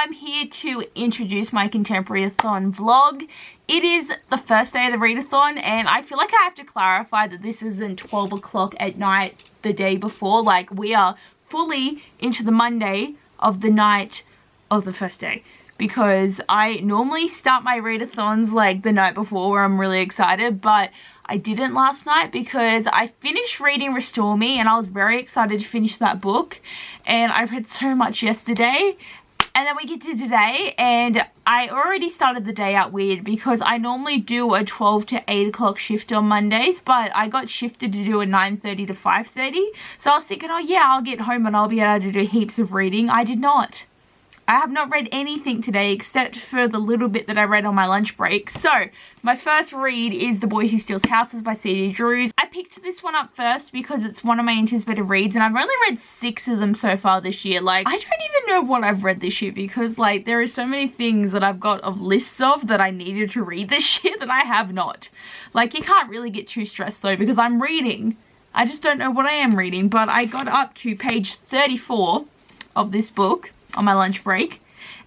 I'm here to introduce my ContemporaryAthon vlog. It is the first day of the readathon, and I feel like I have to clarify that this isn't 12 o'clock at night the day before. Like, we are fully into the Monday of the night of the first day, because I normally start my readathons like the night before where I'm really excited, but I didn't last night because I finished reading Restore Me and I was very excited to finish that book, and I read so much yesterday. And then we get to today, and I already started the day out weird because I normally do a 12 to 8 o'clock shift on Mondays, but I got shifted to do a 9:30 to 5:30. So I was thinking, oh yeah, I'll get home and I'll be able to do heaps of reading. I did not. I have not read anything today except for the little bit that I read on my lunch break. So my first read is The Boy Who Steals Houses by C.D. Drews. I picked this one up first because it's one of my anticipated reads, and I've only read 6 of them so far this year. Like, I don't even know what I've read this year because, like, there are so many things that I've got of lists of that I needed to read this year that I have not. Like, you can't really get too stressed though because I'm reading. I just don't know what I am reading, but I got up to page 34 of this book on my lunch break,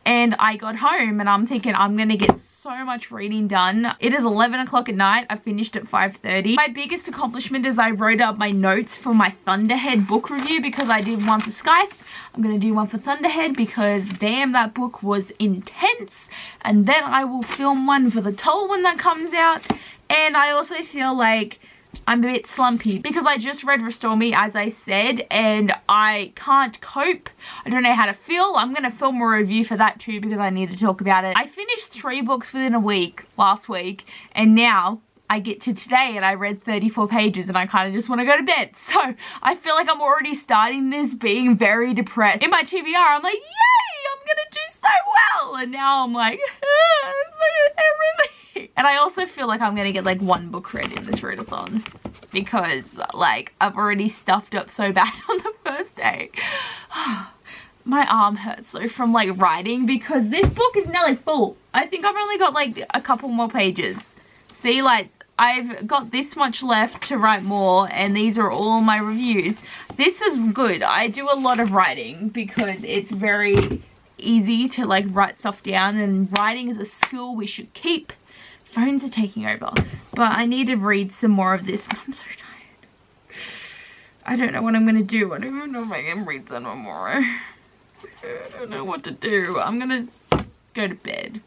and I got home and I'm thinking I'm gonna get so much reading done. It is 11 o'clock at night. I finished at 5:30. My biggest accomplishment is I wrote up my notes for my Thunderhead book review because I did one for Skype. I'm gonna do one for Thunderhead because damn, that book was intense. And then I will film one for the Toll when that comes out. And I also feel like I'm a bit slumpy because I just read Restore Me, as I said, and I can't cope. I don't know how to feel. I'm going to film a review for that too because I need to talk about it. I finished 3 books within a week last week, and now I get to today and I read 34 pages and I kind of just want to go to bed. So I feel like I'm already starting this being very depressed. In my TBR, I'm like, yay, I'm going to do so well. And now I'm like, everything. And I also feel like I'm gonna get like 1 book read in this readathon because, like, I've already stuffed up so bad on the first day. My arm hurts though from like writing because this book is nearly full. I think I've only got like a couple more pages. See, like, I've got this much left to write more, and these are all my reviews. This is good. I do a lot of writing because it's very easy to like write stuff down, and writing is a skill we should keep. Phones are taking over, but I need to read some more of this, but I'm so tired. I don't know what I'm gonna do. I don't even know if I can read that tomorrow. I don't know what to do. I'm gonna go to bed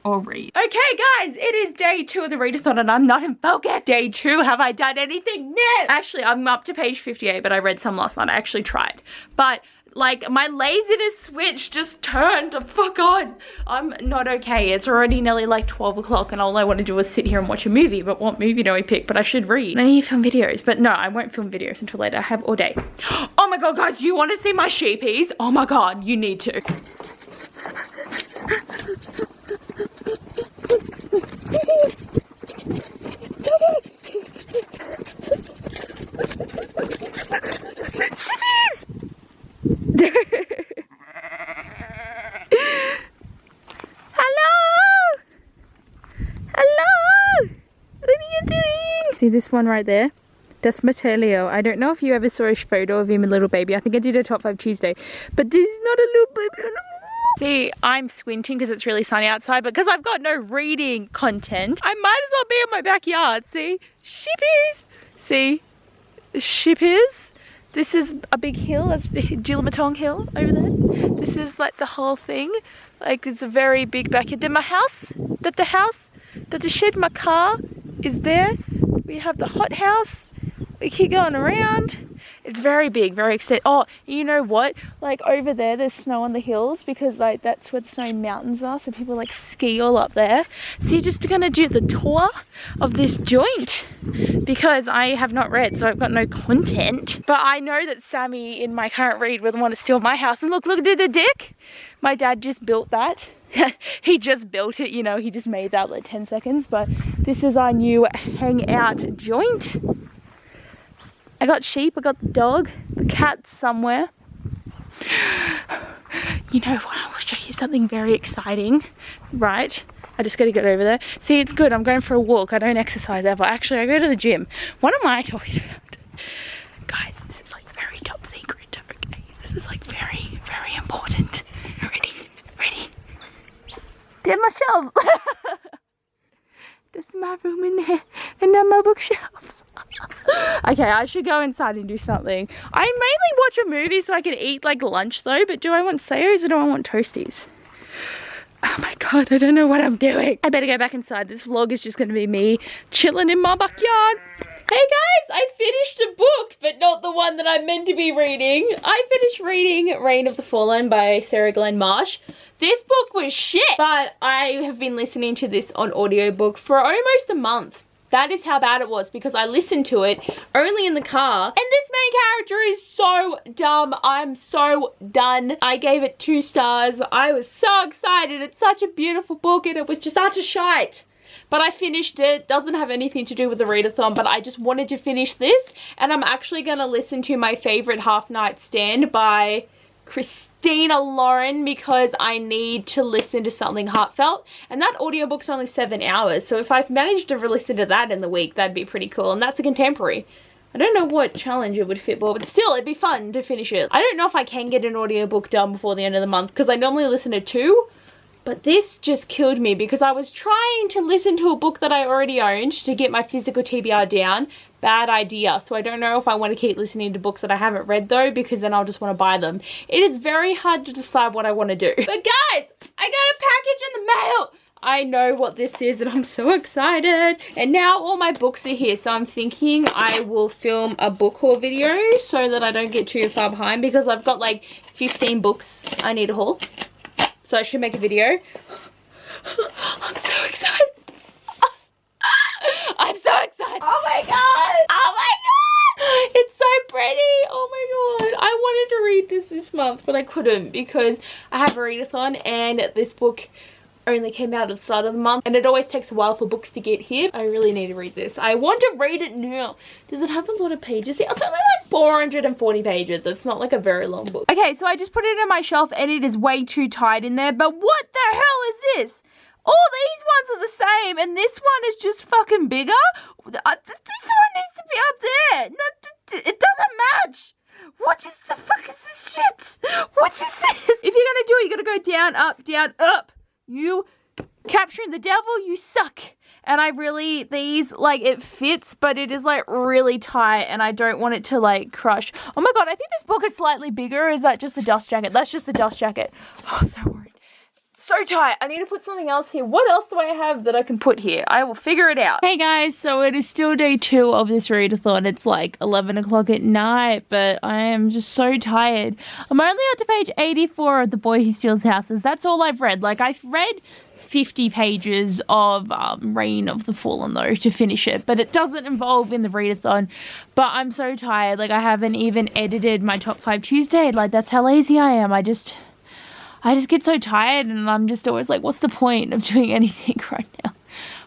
or read. Okay guys, it is day 2 of the readathon and I'm not in focus. Day 2, have I done anything? No! Actually, I'm up to page 58, but I read some last night. I actually tried, but like, my laziness switch just turned the fuck on. I'm not okay. It's already nearly like 12 o'clock and all I want to do is sit here and watch a movie. But what movie do I pick? But I should read. I need to film videos. But no, I won't film videos until later. I have all day. Oh my god, guys, do you want to see my sheepies? Oh my god, you need to. Sheepies! Hello! Hello! What are you doing? See this one right there? That's Mateo. I don't know if you ever saw a photo of him, a little baby. I think I did a top 5 Tuesday. But this is not a little baby anymore. See, I'm squinting because it's really sunny outside, but because I've got no reading content, I might as well be in my backyard. See? Sheepies! See? Sheepies? This is a big hill. That's the Jilamatong Hill over there. This is like the whole thing. Like, it's a very big backyard. Then my house, that the shed, my car is there. We have the hot house. We keep going around. It's very big, very extended. Oh, you know what? Like, over there, there's snow on the hills because, like, that's where the snowy mountains are. So people, like, ski all up there. So you're just going to do the tour of this joint because I have not read, so I've got no content. But I know that Sammy, in my current read, would want to steal my house. And look at the deck. My dad just built that. He just built it, you know. He just made that, like, 10 seconds. But this is our new hangout joint. I got sheep, I got the dog, the cat's somewhere. You know what, I will show you something very exciting, right? I just gotta get over there. See, it's good, I'm going for a walk. I don't exercise ever. Actually, I go to the gym. What am I talking about? Guys, this is like very top secret, okay? This is like very, very important. Ready? Ready? They're my shelves. This is my room in there, and then my bookshelves. Okay, I should go inside and do something. I mainly watch a movie so I can eat like lunch though, but do I want Sayos or do I want Toasties? Oh my god, I don't know what I'm doing. I better go back inside. This vlog is just going to be me chilling in my backyard. Hey guys, I finished a book, but not the one that I'm meant to be reading. I finished reading Reign of the Fallen by Sarah Glenn Marsh. This book was shit, but I have been listening to this on audiobook for almost a month. That is how bad it was because I listened to it only in the car. And this main character is so dumb. I'm so done. I gave it 2 stars. I was so excited. It's such a beautiful book and it was just such a shite. But I finished it. Doesn't have anything to do with the readathon, but I just wanted to finish this. And I'm actually going to listen to my favorite Half Night Stand by Christina Lauren because I need to listen to something heartfelt. And that audiobook's only 7 hours. So if I've managed to listen to that in the week, that'd be pretty cool. And that's a contemporary. I don't know what challenge it would fit for, but still, it'd be fun to finish it. I don't know if I can get an audiobook done before the end of the month because I normally listen to 2. But this just killed me because I was trying to listen to a book that I already owned to get my physical TBR down. Bad idea. So I don't know if I want to keep listening to books that I haven't read though, because then I'll just want to buy them. It is very hard to decide what I want to do. But guys, I got a package in the mail. I know what this is and I'm so excited. And now all my books are here. So I'm thinking I will film a book haul video so that I don't get too far behind because I've got like 15 books I need to haul. So I should make a video. I'm so excited. I'm so excited. Oh my god. Oh my god. It's so pretty. Oh my god. I wanted to read this month, but I couldn't because I have a readathon and this book only came out at the start of the month and it always takes a while for books to get here. I really need to read this. I want to read it now. Does it have a lot of pages? Yeah, it's only like 440 pages. It's not like a very long book. Okay, so I just put it in my shelf and it is way too tight in there, but what the hell is this? All these ones are the same and this one is just fucking bigger. This one needs to be up there. It doesn't match. What is the fuck is this shit? What is this? If you're gonna do it, you're gonna go down, up. You capturing the devil, you suck. And I really, these, like, it fits, but it is, like, really tight, and I don't want it to, like, crush. Oh my god, I think this book is slightly bigger, or is that just a dust jacket? That's just a dust jacket. Oh, so worried. So tight. I need to put something else here. What else do I have that I can put here? I will figure it out. Hey guys, so it is still day 2 of this readathon. It's like 11 o'clock at night, but I am just so tired. I'm only up to page 84 of The Boy Who Steals Houses. That's all I've read. Like, I've read 50 pages of Reign of the Fallen though to finish it, but it doesn't involve in the readathon. But I'm so tired. Like, I haven't even edited my top 5 Tuesday. Like, that's how lazy I am. I just get so tired and I'm just always like, what's the point of doing anything right now?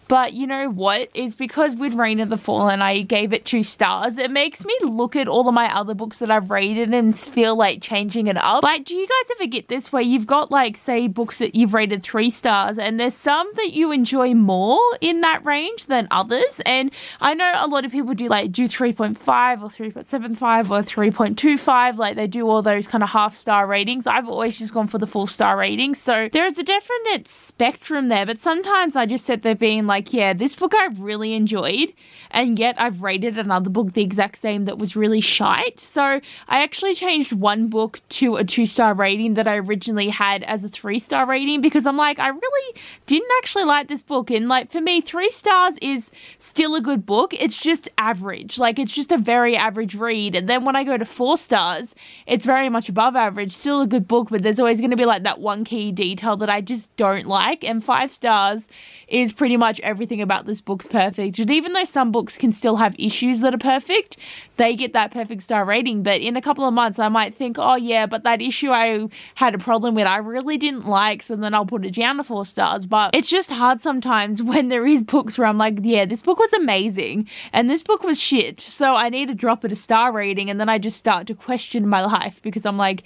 But you know what? It's because with Reign of the Fallen, I gave it 2 stars. It makes me look at all of my other books that I've rated and feel like changing it up. Like, do you guys ever get this where you've got, like, say, books that you've rated 3 stars and there's some that you enjoy more in that range than others? And I know a lot of people do 3.5 or 3.75 or 3.25. Like, they do all those kind of half-star ratings. I've always just gone for the full-star rating. So there's a definite spectrum there, but sometimes I just sit there being like, yeah, this book I really enjoyed, and yet I've rated another book the exact same that was really shite. So I actually changed one book to a 2-star rating that I originally had as a 3-star rating because I'm like, I really didn't actually like this book. And like, for me, 3 stars is still a good book. It's just average. Like, it's just a very average read. And then when I go to 4 stars, it's very much above average. Still a good book, but there's always going to be like that one key detail that I just don't like. And 5 stars is pretty much everything about this book's perfect. And even though some books can still have issues that are perfect, they get that perfect star rating. But in a couple of months, I might think, oh yeah, but that issue I had a problem with, I really didn't like, so then I'll put it down to 4 stars. But it's just hard sometimes when there is books where I'm like, yeah, this book was amazing and this book was shit, so I need to drop it a star rating, and then I just start to question my life because I'm like,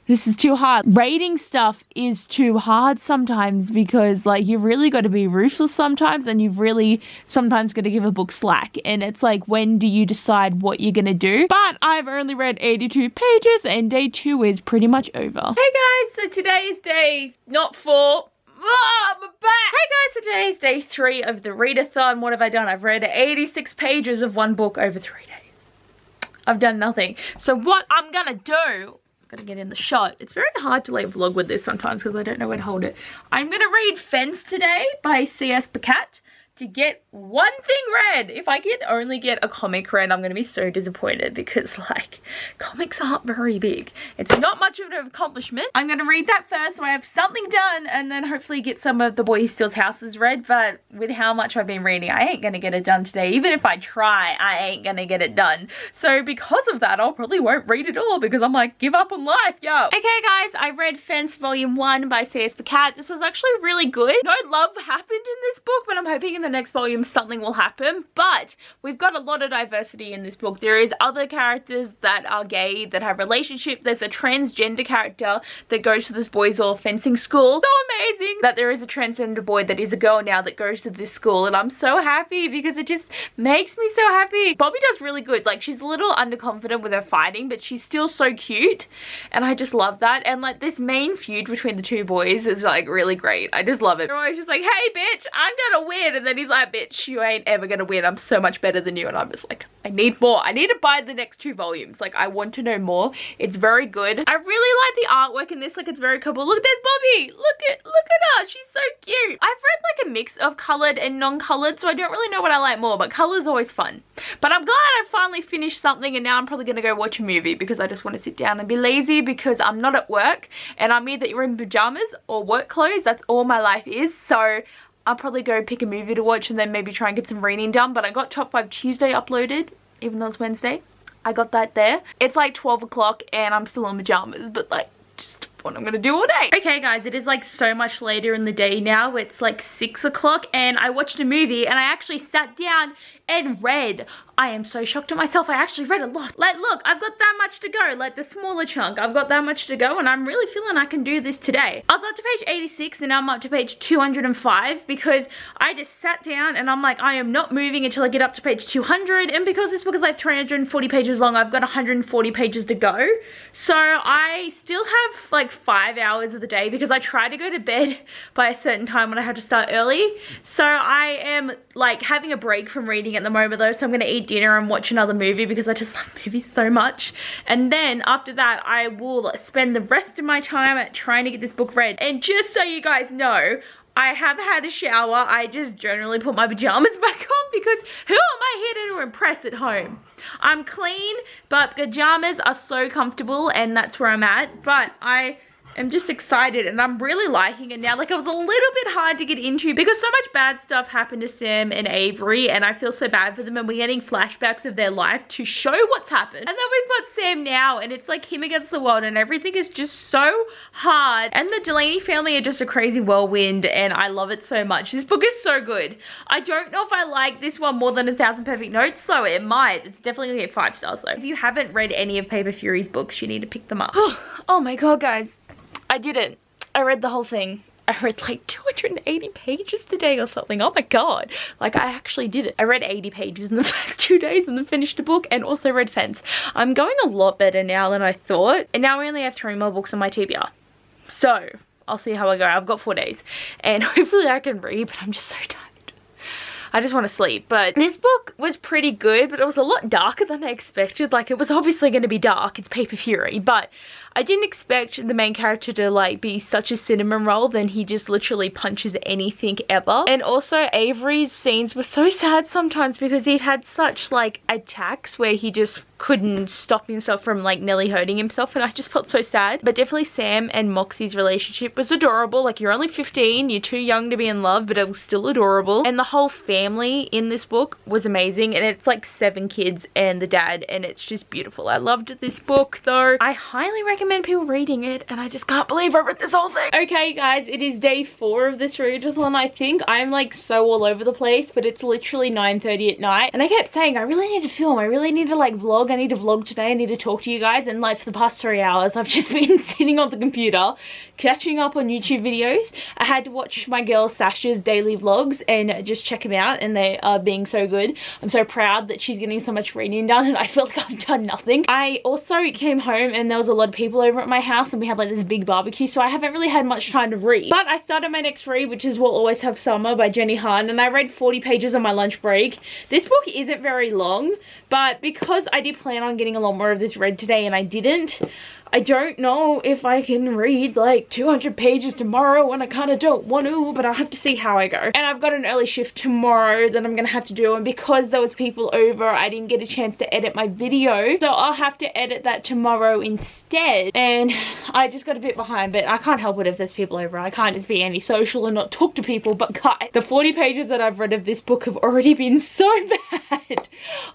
this is too hard. Rating stuff is too hard sometimes because, like, you really got to be ruthless sometimes, and you've really sometimes got to give a book slack. And it's like, when do you decide what you're going to do? But I've only read 82 pages and day 2 is pretty much over. Hey guys, so today is day not 4. my back. Hey guys, so today is day 3 of the readathon. What have I done? I've read 86 pages of one book over 3 days. I've done nothing. So what I'm gonna do, gotta get in the shot. It's very hard to like vlog with this sometimes because I don't know where to hold it. I'm gonna read Fence today by C.S. Pacat to get one thing read. If I can only get a comic read, I'm gonna be so disappointed because like comics aren't very big. It's not much of an accomplishment. I'm gonna read that first so I have something done and then hopefully get some of The Boy Who Steals Houses read, but with how much I've been reading, I ain't gonna get it done today. Even if I try, I ain't gonna get it done. So because of that, I'll probably won't read it all because I'm like, give up on life, yo. Okay guys, I read Fence Volume 1 by C.S. Pacat. This was actually really good. No love happened in this book, but I'm hoping in the next volume something will happen. But we've got a lot of diversity in this book. There is other characters that are gay, that have relationships. There's a transgender character that goes to this boys' all fencing school. So amazing that there is a transgender boy that is a girl now that goes to this school, and I'm so happy because it just makes me so happy. Bobby does really good. Like, she's a little underconfident with her fighting, but she's still so cute, and I just love that. And like this main feud between the two boys is like really great. I just love it. They're always just like, hey bitch, I'm gonna win, and then he's like, bitch, you ain't ever gonna win. I'm so much better than you. And I'm just like, I need more. I need to buy the next 2 volumes. Like, I want to know more. It's very good. I really like the artwork in this. Like, it's very cool. Look, there's Bobby. Look at her. She's so cute. I've read like a mix of colored and non-colored, so I don't really know what I like more, but color's always fun. But I'm glad I finally finished something, and now I'm probably gonna go watch a movie because I just want to sit down and be lazy because I'm not at work and I'm either in pajamas or work clothes. That's all my life is. So I'll probably go pick a movie to watch and then maybe try and get some reading done. But I got Top 5 Tuesday uploaded, even though it's Wednesday. I got that there. It's like 12 o'clock and I'm still in pajamas, but like just what I'm gonna do all day. Okay guys, it is like so much later in the day now. It's like 6 o'clock and I watched a movie and I actually sat down and read. I am so shocked at myself. I actually read a lot. Like, look, I've got that much to go. Like the smaller chunk, I've got that much to go, and I'm really feeling I can do this today. I was up to page 86 and now I'm up to page 205 because I just sat down and I'm like, I am not moving until I get up to page 200. And because this book is like 340 pages long, I've got 140 pages to go. So I still have like 5 hours of the day because I try to go to bed by a certain time when I have to start early. So I am like having a break from reading at the moment though, so I'm gonna eat dinner and watch another movie because I just love movies so much. And then after that I will spend the rest of my time trying to get this book read. And just so you guys know, I have had a shower. I just generally put my pajamas back on because who am I here to impress at home? I'm clean, but pajamas are so comfortable and that's where I'm at. But I'm just excited and I'm really liking it now. Like, it was a little bit hard to get into because so much bad stuff happened to Sam and Avery and I feel so bad for them, and we're getting flashbacks of their life to show what's happened. And then we've got Sam now and it's like him against the world and everything is just so hard. And the Delaney family are just a crazy whirlwind and I love it so much. This book is so good. I don't know if I like this one more than 1,000 Perfect Notes though. It might. It's definitely gonna get 5 stars though. If you haven't read any of Paper Fury's books, you need to pick them up. Oh my god guys. I did it. I read the whole thing. I read like 280 pages today or something. Oh my god. Like, I actually did it. I read 80 pages in the first 2 days and then finished a book and also read Fence. I'm going a lot better now than I thought. And now I only have 3 more books on my TBR. So, I'll see how I go. I've got 4 days. And hopefully I can read, but I'm just so tired. I just want to sleep. But this book was pretty good, but it was a lot darker than I expected. Like, it was obviously going to be dark. It's Paper Fury, but I didn't expect the main character to like be such a cinnamon roll. Then he just literally punches anything ever. And also Avery's scenes were so sad sometimes because he had such like attacks where he just couldn't stop himself from like nearly hurting himself, and I just felt so sad. But definitely Sam and Moxie's relationship was adorable. Like, you're only 15, you're too young to be in love, but it was still adorable. And the whole family in this book was amazing, and it's like 7 kids and the dad, and it's just beautiful. I loved this book though. I highly recommend people reading it, and I just can't believe I read this whole thing. Okay guys, it is day 4 of this readathon. I think I'm like so all over the place, but it's literally 9:30 at night, and I kept saying I really need to film, I really need to like vlog, I need to vlog today, I need to talk to you guys. And like for the past 3 hours I've just been sitting on the computer catching up on YouTube videos. I had to watch my girl Sasha's daily vlogs and just check them out. out and they are being so good. I'm so proud that she's getting so much reading done and I feel like I've done nothing. I also came home and there was a lot of people over at my house and we had like this big barbecue, so I haven't really had much time to read. But I started my next read, which is We'll Always Have Summer by Jenny Han, and I read 40 pages on my lunch break. This book isn't very long, but because I did plan on getting a lot more of this read today and I didn't, I don't know if I can read like 200 pages tomorrow, and I kind of don't want to, but I'll have to see how I go. And I've got an early shift tomorrow that I'm gonna have to do, and because there was people over, I didn't get a chance to edit my video, so I'll have to edit that tomorrow instead. And I just got a bit behind, but I can't help it if there's people over. I can't just be antisocial and not talk to people. But guys, the 40 pages that I've read of this book have already been so bad.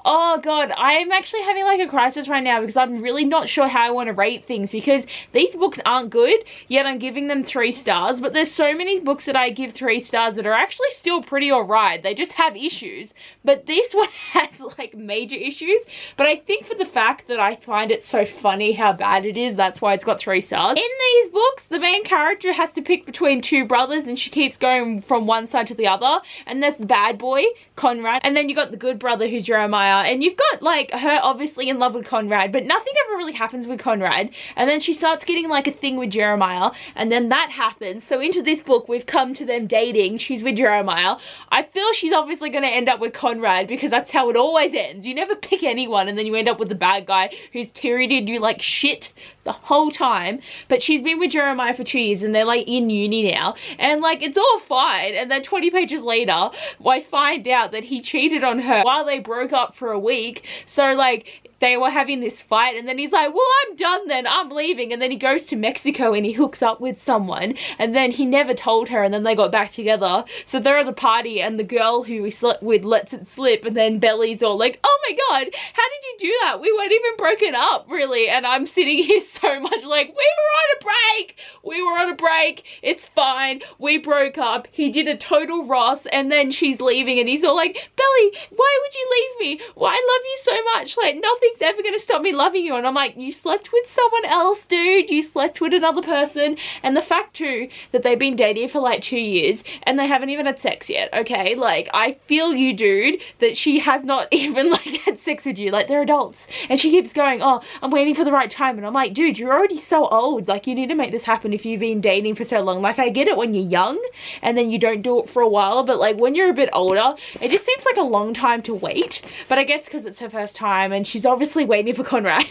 Oh god, I'm actually having like a crisis right now because I'm really not sure how I want to rate things, because these books aren't good, yet I'm giving them 3 stars. But there's so many books that I give 3 stars that are actually still pretty alright. They just have issues, but this one has like major issues. But I think for the fact that I find it so funny how bad it is, that's why it's got 3 stars. In these books, the main character has to pick between 2 brothers and she keeps going from one side to the other, and there's the bad boy Conrad, and then you got the good brother who's Jeremiah, and you've got like her obviously in love with Conrad, but nothing ever really happens with Conrad. And then she starts getting like a thing with Jeremiah, and then that happens. So into this book we've come to them dating. She's with Jeremiah. I feel she's obviously going to end up with Conrad because that's how it always ends. You never pick anyone and then you end up with the bad guy who's treated you like shit the whole time. But she's been with Jeremiah for 2 years and they're like in uni now, and like it's all fine. And then 20 pages later I find out that he cheated on her while they broke up for a week. So like they were having this fight, and then he's like, well, I'm done then, I'm leaving. And then he goes to Mexico and he hooks up with someone, and then he never told her, and then they got back together. So they're at the party and the girl who he slept with lets it slip, and then Belly's all like, oh my god, how did you do that? We weren't even broken up, really. And I'm sitting here so much like, we were on a break, it's fine, we broke up, he did a total Ross, and then she's leaving and he's all like, Belly, why would you leave me? Well, I love you so much, like nothing's ever gonna stop me loving you. And I'm like, you slept with someone else, dude, you slept with another person. And the fact too that they've been dating for like 2 years and they haven't even had sex yet, okay? Like, I feel you, dude, that she has not even like had sex with you. Like, they're adults, and she keeps going, oh, I'm waiting for the right time. And I'm like, dude, you're already so old, like you need to make this happen if you've been dating for so long. Like, I get it when you're young and then you don't do it for a while, but like when you're a bit older, it just seems like a long time to wait. But I guess because it's her first time and she's obviously waiting for Conrad.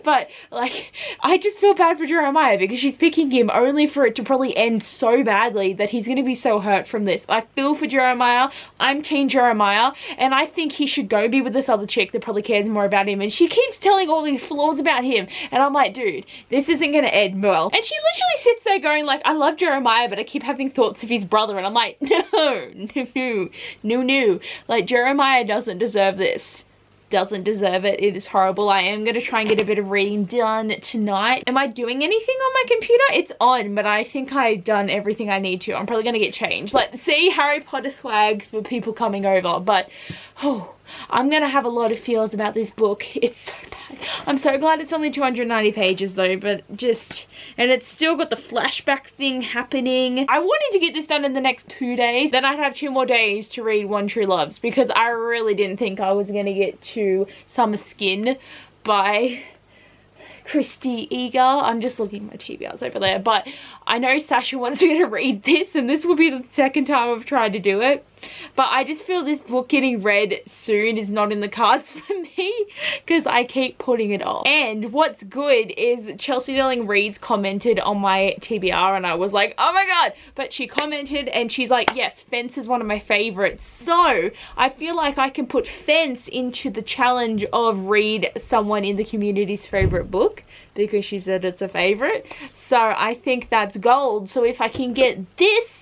But like, I just feel bad for Jeremiah because she's picking him only for it to probably end so badly that he's gonna be so hurt from this. I feel for Jeremiah. I'm team Jeremiah, and I think he should go be with this other chick that probably cares more about him, and she keeps telling all these flaws about him, and I'm like, dude, this isn't gonna end well. And she literally sits there going like, I love Jeremiah, but I keep having thoughts of his brother. And I'm like, no, like Jeremiah doesn't deserve this. Doesn't deserve it. It is horrible. I am going to try and get a bit of reading done tonight. Am I doing anything on my computer? It's on, but I think I've done everything I need to. I'm probably going to get changed. Like, see, Harry Potter swag for people coming over, but oh, I'm going to have a lot of feels about this book. It's so bad. I'm so glad it's only 290 pages though, but just, and it's still got the flashback thing happening. I wanted to get this done in the next 2 days, then I'd have 2 more days to read One True Loves, because I really didn't think I was going to get to Summer Skin by Christy Eager. I'm just looking at my TBRs over there, but I know Sasha wants me to read this, and this will be the second time I've tried to do it. But I just feel this book getting read soon is not in the cards for me because I keep putting it off. And what's good is Chelsea Darling Reads commented on my TBR, and I was like, oh my god. But she commented and she's like, yes, Fence is one of my favorites. So I feel like I can put Fence into the challenge of read someone in the community's favorite book, because she said it's a favorite. So I think that's gold. So if I can get this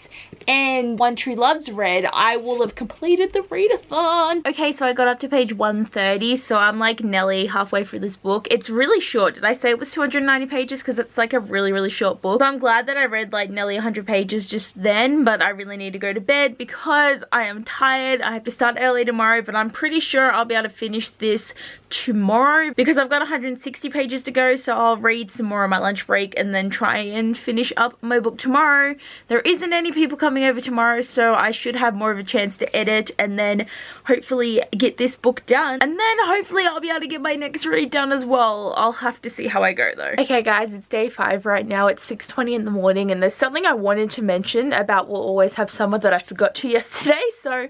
and One True Loves read, I will have completed the readathon. Okay, so I got up to page 130, so I'm like nearly halfway through this book. It's really short. Did I say it was 290 pages? Because it's like a really short book. So I'm glad that I read like nearly 100 pages just then, but I really need to go to bed because I am tired. I have to start early tomorrow, but I'm pretty sure I'll be able to finish this tomorrow because I've got 160 pages to go, so I'll read some more on my lunch break and then try and finish up my book tomorrow. There isn't any people coming coming over tomorrow, so I should have more of a chance to edit and then hopefully get this book done. And then hopefully I'll be able to get my next read done as well. I'll have to see how I go though. Okay guys, it's day 5 right now. It's 6:20 in the morning and there's something I wanted to mention about We'll Always Have Summer that I forgot to yesterday. So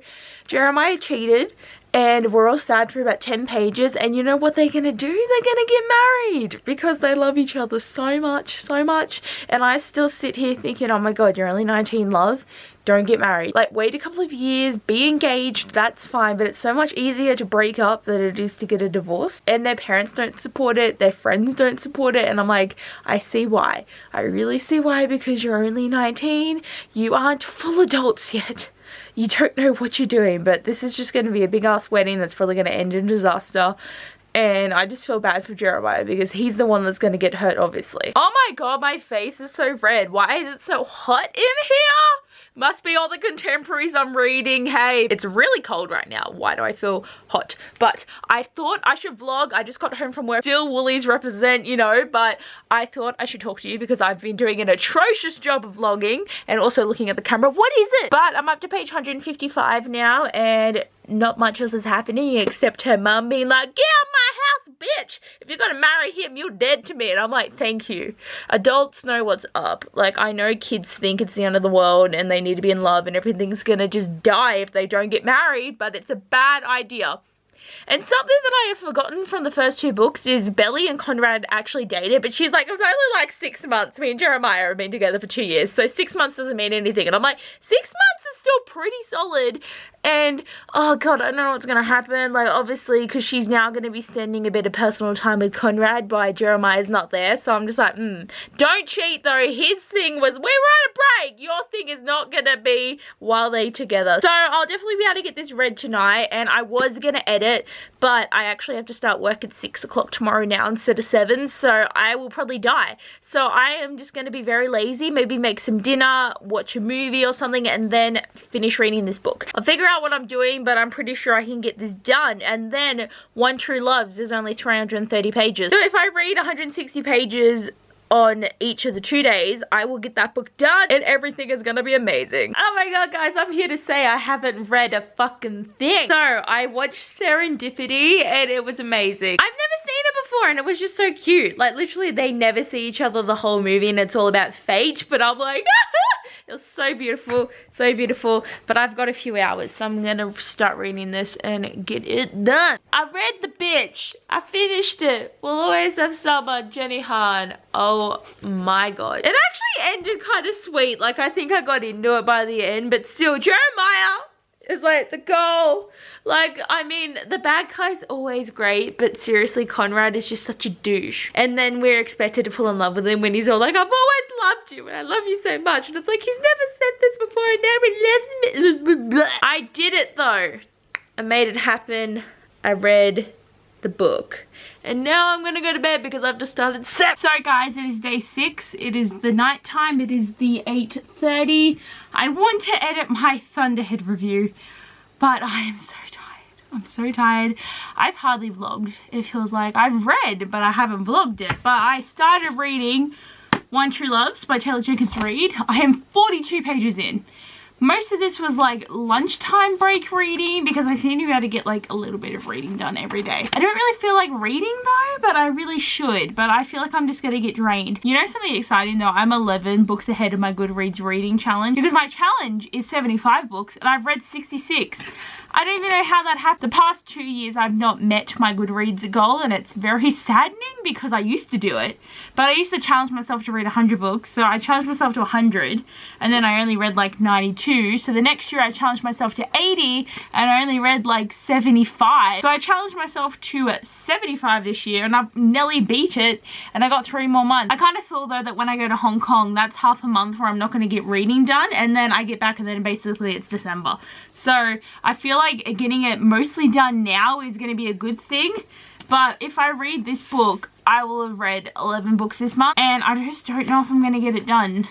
Jeremiah cheated and we're all sad for about 10 pages, and you know what they're gonna do? They're gonna get married because they love each other so much, and I still sit here thinking, oh my god, you're only 19, love. Don't get married. Like, wait a couple of years, be engaged, that's fine, but it's so much easier to break up than it is to get a divorce. And their parents don't support it, their friends don't support it, and I'm like, I see why. I really see why, because you're only 19, you aren't full adults yet. You don't know what you're doing, but this is just going to be a big ass wedding that's probably going to end in disaster. And I just feel bad for Jeremiah because he's the one that's going to get hurt, obviously. Oh my god, my face is so red. Why is it so hot in here? Must be all the contemporaries I'm reading. Hey, it's really cold right now. Why do I feel hot? But I thought I should vlog. I just got home from work. Still Woolies represent, you know, but I thought I should talk to you because I've been doing an atrocious job of vlogging and also looking at the camera. What is it? But I'm up to page 155 now and not much else is happening except her mum being like, get out my house, bitch. If you're gonna marry him, you're dead to me. And I'm like, thank you. Adults know what's up. Like, I know kids think it's the end of the world and they need to be in love and everything's gonna just die if they don't get married, but it's a bad idea. And something that I have forgotten from the first 2 books is Belly and Conrad actually dated, but she's like, it was only like 6 months. Me and Jeremiah have been together for 2 years, so 6 months doesn't mean anything. And I'm like, 6 months is still pretty solid. And oh god, I don't know what's gonna happen. Like, obviously, because she's now gonna be spending a bit of personal time with Conrad while Jeremiah's not there. So I'm just like, don't cheat though. His thing was, we were on a break. Your thing is not gonna be while they together. So I'll definitely be able to get this read tonight. And I was gonna edit, but I actually have to start work at 6 o'clock tomorrow now instead of 7. So I will probably die. So I am just gonna be very lazy. Maybe make some dinner, watch a movie or something, and then finish reading this book. I'll figure out what I'm doing, but I'm pretty sure I can get this done. And then One True Loves is only 330 pages. So if I read 160 pages on each of the 2 days, I will get that book done and everything is gonna be amazing. Oh my god, guys, I'm here to say I haven't read a fucking thing. So I watched Serendipity and it was amazing. I've never seen it before and it was just so cute. Like, literally, they never see each other the whole movie and it's all about fate, but I'm like, it was so beautiful, so beautiful. But I've got a few hours, so I'm gonna start reading this and get it done. I read The Bitch. I finished it. We'll Always Have Summer, Jenny Han. Oh my god. It actually ended kind of sweet. Like, I think I got into it by the end, but still, Jeremiah is like the goal. Like, I mean, the bad guy's always great, but seriously, Conrad is just such a douche. And then we're expected to fall in love with him when he's all like, I've always loved you and I love you so much. And it's like, he's never said this before and now he loves me. I did it though. I made it happen. I read the book. And now I'm gonna go to bed because I've just started set. So guys, it is day 6. It is the night time. It is the 8:30. I want to edit my Thunderhead review, but I am so tired. I'm so tired. I've hardly vlogged. It feels like I've read, but I haven't vlogged it. But I started reading One True Loves by Taylor Jenkins Reid. I am 42 pages in. Most of this was like lunchtime break reading because I seem to be able to get like a little bit of reading done every day. I don't really feel like reading though, but I really should. But I feel like I'm just gonna get drained. You know something exciting though? I'm 11 books ahead of my Goodreads reading challenge because my challenge is 75 books and I've read 66. I don't even know how that happened. The past 2 years I've not met my Goodreads goal and it's very saddening because I used to do it. But I used to challenge myself to read 100 books. So I challenged myself to 100 and then I only read like 92. So the next year I challenged myself to 80 and I only read like 75. So I challenged myself to 75 this year and I've nearly beat it and I got 3 more months. I kind of feel though that when I go to Hong Kong, that's half a month where I'm not going to get reading done and then I get back and then basically it's December. So I feel like getting it mostly done now is going to be a good thing. But if I read this book, I will have read 11 books this month. And I just don't know if I'm going to get it done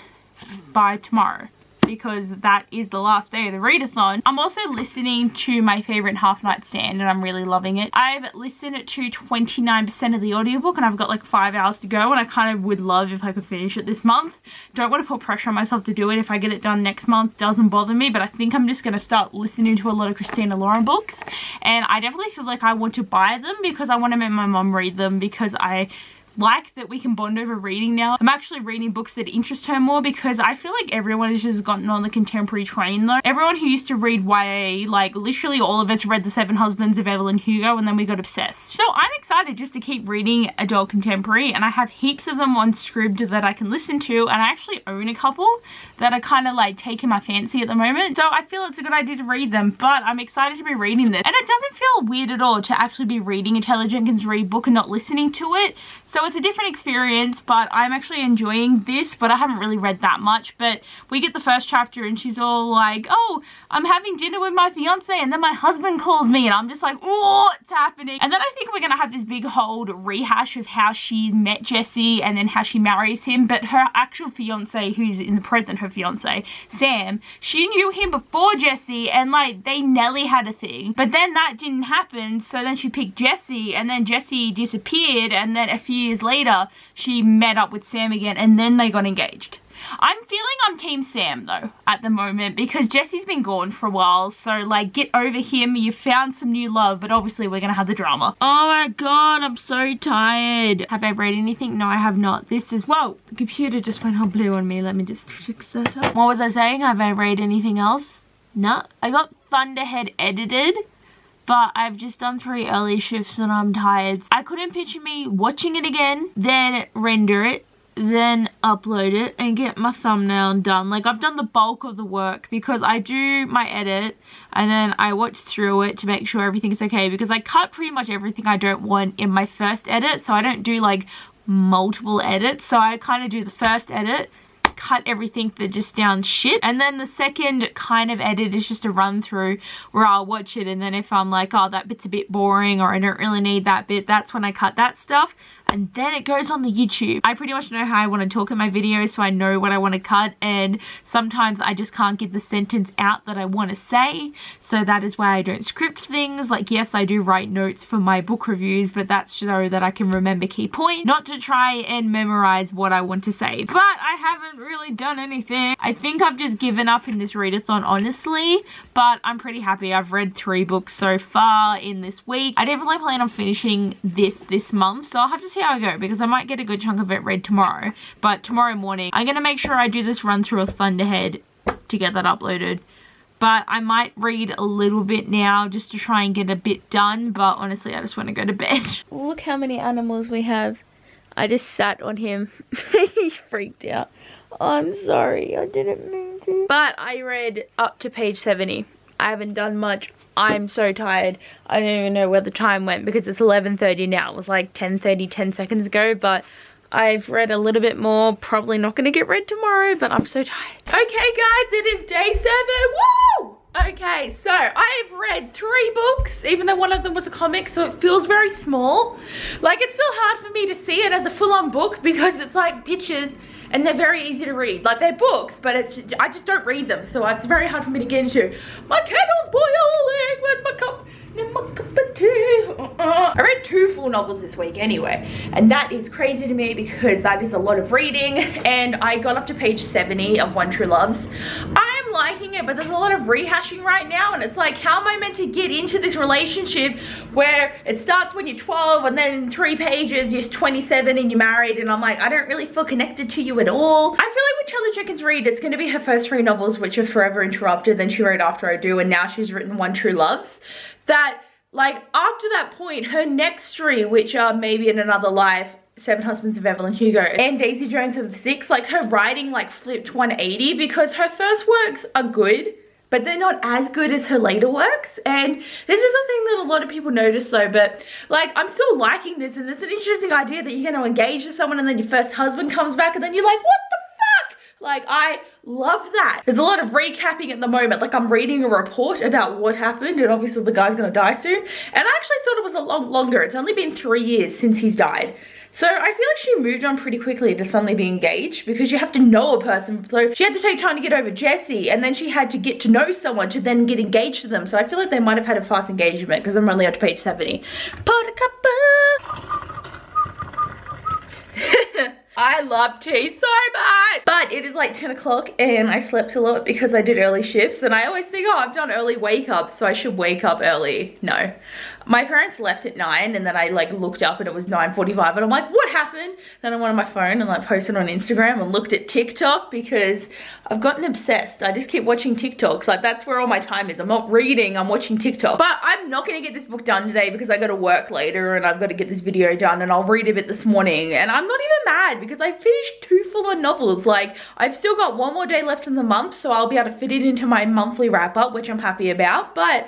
by tomorrow. because that is the last day of the readathon. I'm also listening to My Favorite Half Night Stand and I'm really loving it. I've listened to 29% of the audiobook and I've got like 5 hours to go, and I kind of would love if I could finish it this month. Don't want to put pressure on myself to do it. If I get it done next month, doesn't bother me, but I think I'm just going to start listening to a lot of Christina Lauren books, and I definitely feel like I want to buy them because I want to make my mum read them, because I like that we can bond over reading now. I'm actually reading books that interest her more, because I feel like everyone has just gotten on the contemporary train though. Everyone who used to read YA, like literally all of us read The Seven Husbands of Evelyn Hugo and then we got obsessed. So I'm excited just to keep reading adult contemporary, and I have heaps of them on Scribd that I can listen to, and I actually own a couple that are kind of like taking my fancy at the moment. So I feel it's a good idea to read them, but I'm excited to be reading this. And it doesn't feel weird at all to actually be reading a Taylor Jenkins Reid book and not listening to it. So it's a different experience, but I'm actually enjoying this, but I haven't really read that much. But we get the first chapter and she's all like, oh, I'm having dinner with my fiance and then my husband calls me, and I'm just like, oh, what's happening? And then I think we're gonna have this big whole rehash of how she met Jesse and then how she marries him, but her actual fiance, who's in the present her fiance, Sam, she knew him before Jesse, and like they nearly had a thing, but then that didn't happen, so then she picked Jesse, and then Jesse disappeared, and then a few years later she met up with Sam again, and then they got engaged. I'm feeling I'm Team Sam though at the moment, because Jesse's been gone for a while, so like get over him, you found some new love, but obviously we're gonna have the drama. Oh my god, I'm so tired. Have I read anything? No, I have not. This is, whoa, the computer just went all blue on me. Let me just fix that up. What was I saying? Have I read anything else? No. I got Thunderhead edited, but I've just done 3 early shifts and I'm tired. I couldn't picture me watching it again, then render it, then upload it and get my thumbnail done. Like, I've done the bulk of the work because I do my edit and then I watch through it to make sure everything's okay, because I cut pretty much everything I don't want in my first edit, so I don't do like multiple edits. So I kind of do the first edit, cut everything that just sounds shit, and then the second kind of edit is just a run through where I'll watch it, and then if I'm like, oh, that bit's a bit boring or I don't really need that bit, that's when I cut that stuff, and then it goes on the YouTube. I pretty much know how I want to talk in my videos, so I know what I want to cut, and sometimes I just can't get the sentence out that I want to say, so that is why I don't script things. Like, yes, I do write notes for my book reviews, but that's so that I can remember key points, not to try and memorize what I want to say. But I haven't really done anything. I think I've just given up in this readathon, honestly, but I'm pretty happy. I've read 3 books so far in this week. I definitely plan on finishing this month, so I'll have to see how I go, because I might get a good chunk of it read tomorrow. But tomorrow morning I'm gonna make sure I do this run through of Thunderhead to get that uploaded. But I might read a little bit now just to try and get a bit done, but honestly I just want to go to bed. Look how many animals we have. I just sat on him. He's freaked out. I'm sorry, I didn't mean to. But I read up to page 70. I haven't done much. I'm so tired. I don't even know where the time went because it's 11:30 now. It was like 10:30, 10 seconds ago, but I've read a little bit more. Probably not going to get read tomorrow, but I'm so tired. Okay guys, it is day 7. Woo! Okay, so I've read 3 books, even though one of them was a comic, so it feels very small. Like, it's still hard for me to see it as a full-on book because it's like pictures and they're very easy to read. Like, they're books, but I just don't read them, so it's very hard for me to get into. My candle's boiling, where's my cup? And my cup of tea. I read 2 full novels this week anyway, and that is crazy to me because that is a lot of reading, and I got up to page 70 of One True Loves. I'm liking it, but there's a lot of rehashing right now, and it's like, how am I meant to get into this relationship where it starts when you're 12 and then in 3 pages you're 27 and you're married, and I'm like, I don't really feel connected to you at all. I feel like with Taylor Jenkins Reid, it's going to be her first 3 novels, which are Forever Interrupted, then she wrote After I Do, and now she's written One True Loves. That, like, after that point, her next 3, which are Maybe in Another Life, Seven Husbands of Evelyn Hugo, and Daisy Jones of the Six, like, her writing like flipped 180 because her first works are good, but they're not as good as her later works. And this is something that a lot of people notice though, but like, I'm still liking this, and it's an interesting idea that you're going to engage to someone and then your first husband comes back and then you're like, what the fuck? Like, I love that. There's a lot of recapping at the moment. Like, I'm reading a report about what happened, and obviously the guy's gonna die soon. And I actually thought it was a lot longer. It's only been 3 years since he's died. So I feel like she moved on pretty quickly to suddenly be engaged, because you have to know a person. So she had to take time to get over Jesse, and then she had to get to know someone to then get engaged to them. So I feel like they might have had a fast engagement, because I'm only up to page 70. I love tea so much. But it is like 10 o'clock and I slept a lot because I did early shifts, and I always think, oh, I've done early wake up, so I should wake up early. No. My parents left at 9, and then I like looked up and it was 9:45, and I'm like, what happened? Then I went on my phone and like posted on Instagram and looked at TikTok, because I've gotten obsessed. I just keep watching TikToks. Like, that's where all my time is. I'm not reading, I'm watching TikTok. But I'm not gonna get this book done today because I gotta work later and I've got to get this video done, and I'll read a bit this morning. And I'm not even mad because I finished 2 full-on novels. Like, I've still got 1 more day left in the month, so I'll be able to fit it into my monthly wrap-up, which I'm happy about. But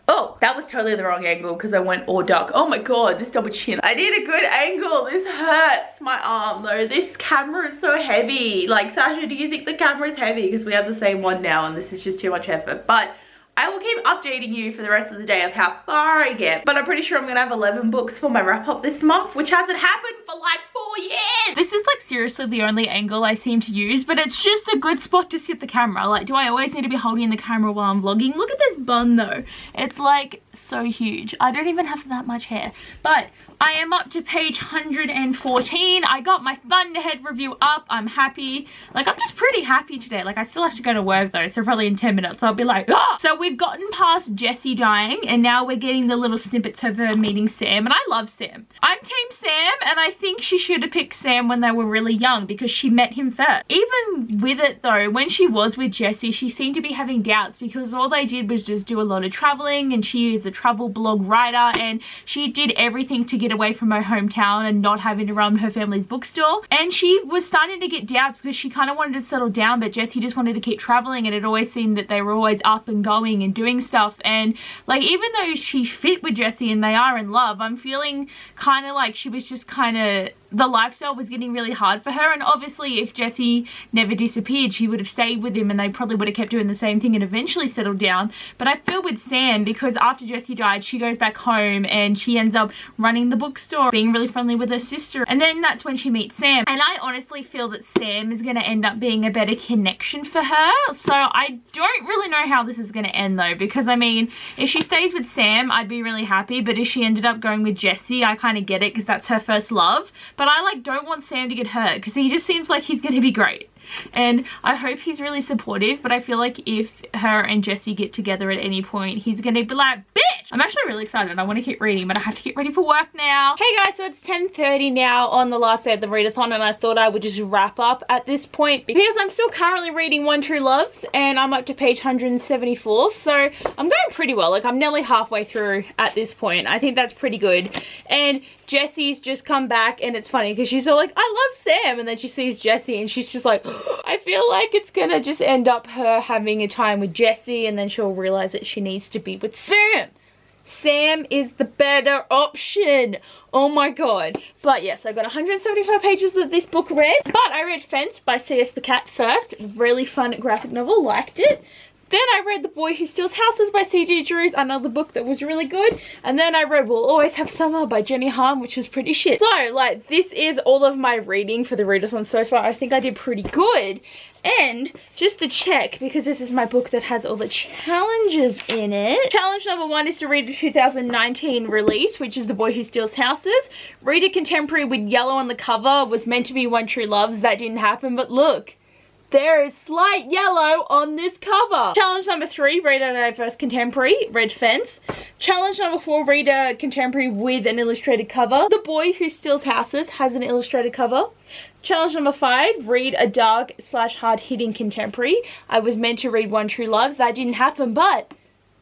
oh, that was totally the wrong angle because I went all dark. Oh my god, this double chin. I need a good angle. This hurts my arm though. This camera is so heavy. Like, Sasha, do you think the camera is heavy? Because we have the same one now and this is just too much effort. But I will keep updating you for the rest of the day of how far I get. But I'm pretty sure I'm gonna have 11 books for my wrap up this month, which hasn't happened for like 4 years. This is like seriously the only angle I seem to use, but it's just a good spot to sit the camera. Like, do I always need to be holding the camera while I'm vlogging? Look at this bun though. It's like so huge. I don't even have that much hair. But I am up to page 114. I got my Thunderhead review up. I'm happy. Like, I'm just pretty happy today. Like, I still have to go to work though, so probably in 10 minutes I'll be like, ah! So we've gotten past Jessie dying, and now we're getting the little snippets of her meeting Sam, and I love Sam. I'm team Sam, and I think she should have picked Sam when they were really young because she met him first. Even with it though, when she was with Jessie, she seemed to be having doubts because all they did was just do a lot of traveling, and she is a travel blog writer, and she did everything to get away from her hometown and not having to run her family's bookstore. And she was starting to get doubts because she kind of wanted to settle down, but Jessie just wanted to keep traveling, and it always seemed that they were always up and going and doing stuff. And like, even though she fit with Jessie and they are in love, I'm feeling kind of like she was just kind of, the lifestyle was getting really hard for her. And obviously if Jessie never disappeared, she would have stayed with him and they probably would have kept doing the same thing and eventually settled down. But I feel with Sam, because after Jessie died, she goes back home and she ends up running the bookstore, being really friendly with her sister, and then that's when she meets Sam. And I honestly feel that Sam is going to end up being a better connection for her. So I don't really know how this is going to end though, because I mean, if she stays with Sam, I'd be really happy, but if she ended up going with Jessie, I kind of get it because that's her first love. But I like don't want Sam to get hurt because he just seems like he's going to be great. And I hope he's really supportive, but I feel like if her and Jessie get together at any point, he's gonna be like, bitch! I'm actually really excited. I want to keep reading, but I have to get ready for work now. Hey guys, so it's 10:30 now on the last day of the readathon, and I thought I would just wrap up at this point because I'm still currently reading One True Loves, and I'm up to page 174, so I'm going pretty well. Like, I'm nearly halfway through at this point. I think that's pretty good. And Jessie's just come back, and it's funny because she's all like, I love Sam, and then she sees Jessie and she's just like, I feel like it's gonna just end up her having a time with Jessie, and then she'll realize that she needs to be with Sam. Sam is the better option. Oh my god. But yes, I got 175 pages of this book read. But I read Fence by C.S. Pacat first. Really fun graphic novel, liked it. Then I read The Boy Who Steals Houses by C.G. Drews, another book that was really good. And then I read We'll Always Have Summer by Jenny Han, which was pretty shit. So, like, this is all of my reading for the readathon so far. I think I did pretty good. And just to check, because this is my book that has all the challenges in it. Challenge number 1 is to read the 2019 release, which is The Boy Who Steals Houses. Read a contemporary with yellow on the cover. Was meant to be One True Loves. That didn't happen, but look. There is slight yellow on this cover. Challenge number 3, read a diverse contemporary, read Fence. Challenge number 4, read a contemporary with an illustrated cover. The Boy Who Steals Houses has an illustrated cover. Challenge number 5, read a dark/hard-hitting contemporary. I was meant to read One True Loves. That didn't happen, but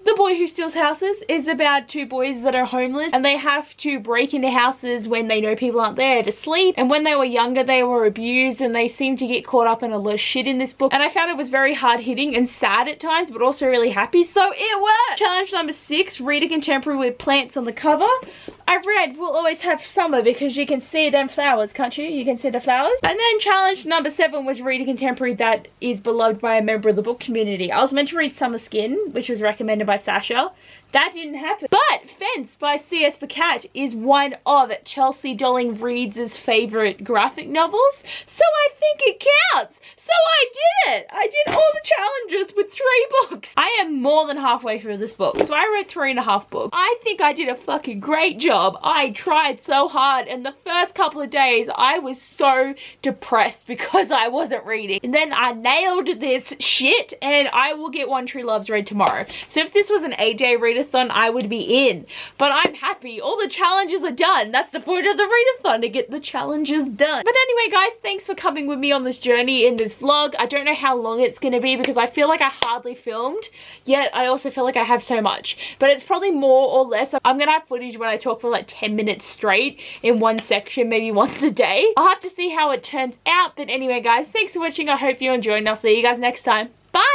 The Boy Who Steals Houses is about 2 boys that are homeless, and they have to break into houses when they know people aren't there to sleep. And when they were younger, they were abused, and they seem to get caught up in a lot of shit in this book. And I found it was very hard-hitting and sad at times, but also really happy, so it worked! Challenge number 6, read a contemporary with plants on the cover. I read We'll Always Have Summer because you can see them flowers, can't you? You can see the flowers. And then challenge number 7 was read a contemporary that is beloved by a member of the book community. I was meant to read Summer Skin, which was recommended by Sasha. That didn't happen. But Fence by C.S. Pacat is one of Chelsea Dolling Reads' favourite graphic novels, so I think it counts. So I did it. I did all the challenges with 3 books. I am more than halfway through this book, so I read 3.5 books. I think I did a fucking great job. I tried so hard, and the first couple of days I was so depressed because I wasn't reading. And then I nailed this shit, and I will get One True Love's read tomorrow. So if this was an 8-day readathon, I would be in. But I'm happy. All the challenges are done. That's the point of the readathon, to get the challenges done. But anyway, guys, thanks for coming with me on this journey in this vlog. I don't know how long it's going to be because I feel like I hardly filmed, yet I also feel like I have so much. But it's probably more or less. I'm going to have footage when I talk for like 10 minutes straight in one section, maybe once a day. I'll have to see how it turns out. But anyway, guys, thanks for watching. I hope you enjoyed, and I'll see you guys next time. Bye!